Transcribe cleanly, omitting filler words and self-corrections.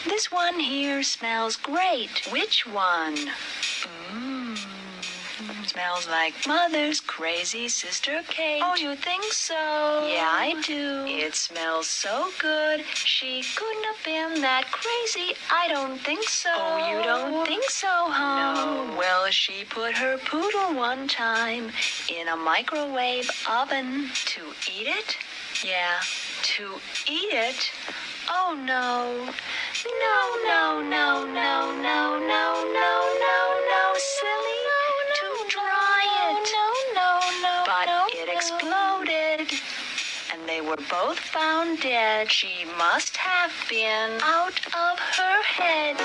This one here smells great. Which one? Smells like Mother's crazy sister Kate. Oh, you think so? Yeah, I do. It smells so good. She couldn't have been that crazy. I don't think so. Oh, you don't think so, huh? No. Well, she put her poodle one time in a microwave oven to eat it. Yeah, to eat it. Oh, no. No, silly. But it exploded, and they were both found dead. She must have been out of her head.